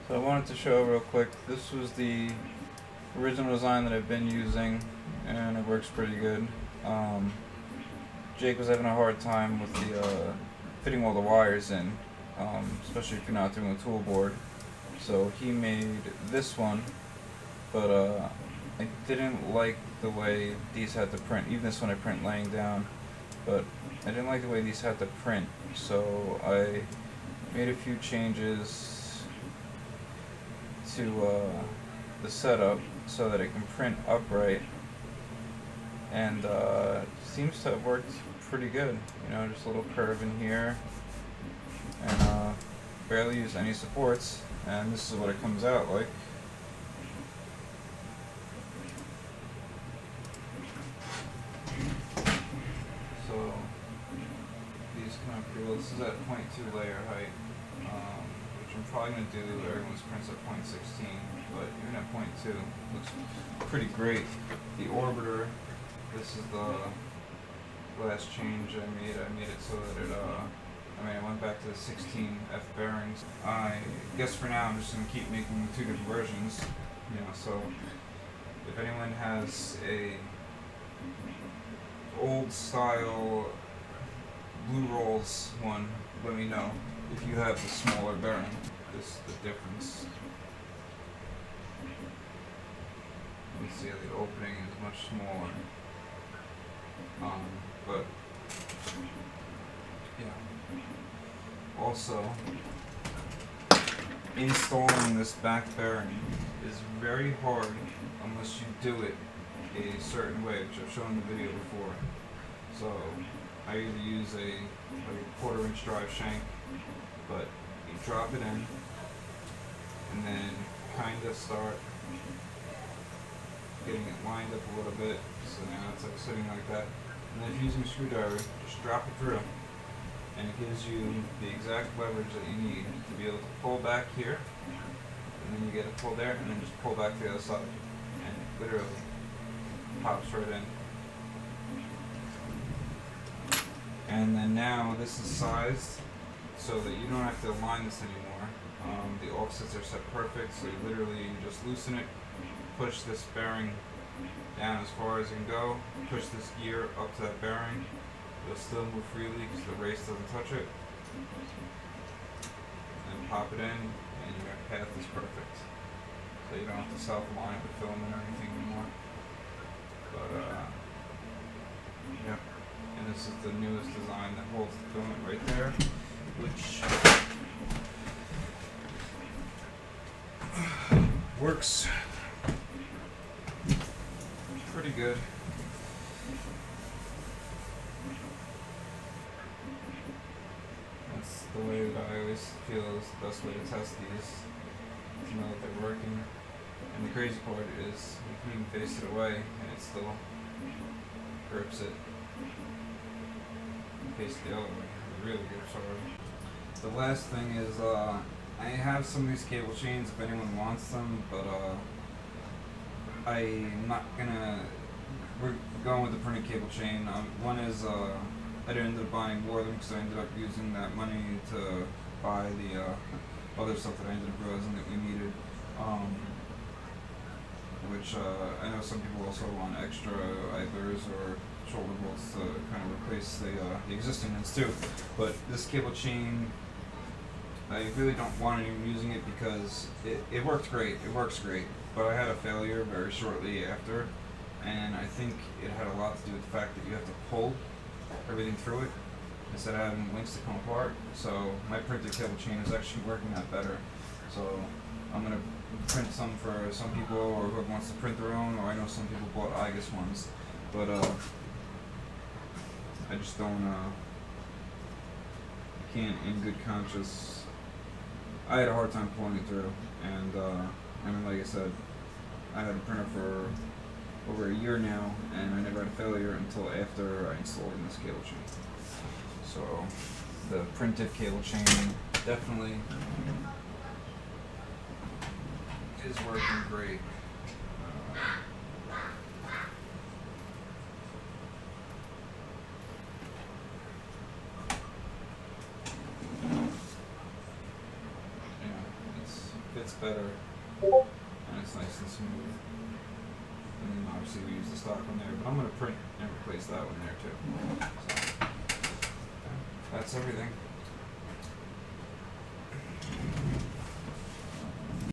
So I wanted to show real quick, this was the original design that I've been using, and it works pretty good. Um, Jake was having a hard time with the fitting all the wires in, especially if you're not doing a tool board. So he made this one, but I didn't like the way these had to print. Even this one I print laying down, but I didn't like the way these had to print. So I made a few changes to the setup so that it can print upright, and seems to have worked pretty good. You know, just a little curve in here, and barely use any supports, and this is what it comes out like. So these come up pretty well. This is at 0.2 layer height, which I'm probably going to do. Everyone's prints at 0.16, but even at 0.2 looks pretty great. The orbiter, this is the last change I made. I made it so that it, I went back to the 16F bearings. I guess for now I'm just going to keep making two different versions, you know, so if anyone has a old style Blue Rolls one, let me know. If you have the smaller bearing, this is the difference. You can see the opening is much smaller. But yeah. Also, installing this back bearing is very hard unless you do it a certain way, which I've shown in the video before. So I either use a 1/4 inch drive shank, but you drop it in and then kind of start getting it lined up a little bit. So now it's like sitting like that. And then if you're using a screwdriver, just drop it through, and it gives you the exact leverage that you need to be able to pull back here, and then you get it pulled there, and then just pull back to the other side, and it literally pops right in. And then now this is sized so that you don't have to align this anymore. The offsets are set perfect, so you literally just loosen it, push this bearing down as far as you can go, push this gear up to that bearing. It'll still move freely because the race doesn't touch it. And pop it in, and your path is perfect. So you don't have to self-align it with filament or anything anymore. But yeah. And this is the newest design that holds the filament right there, which works pretty good. That's the way that I always feel is the best way to test these, to know that they're working. And the crazy part is you can even face it away and it still grips it. Face the other way. It really grips hard. The last thing is I have some of these cable chains if anyone wants them, but I'm not gonna. We're going with the printed cable chain. One is I didn't end up buying more of them because I ended up using that money to buy the other stuff that I ended up realizing that we needed. Which I know some people also want extra idlers or shoulder bolts to kind of replace the existing ones too. But this cable chain, I really don't want anyone using it because it worked great. It works great. But I had a failure very shortly after, and I think it had a lot to do with the fact that you have to pull everything through it instead of having links to come apart. So my printed cable chain is actually working out better. So I'm gonna print some for some people, or whoever wants to print their own, or I know some people bought IGUS ones, but I just don't can't in good conscience. I had a hard time pulling it through, and like I said, I had a printer for over a year now, and I never had a failure until after I installed in this cable chain. So the printed cable chain definitely is working great. fits better, and it's nice and smooth. And then obviously we use the stock one there, but I'm going to print and replace that one there too. So, that's everything.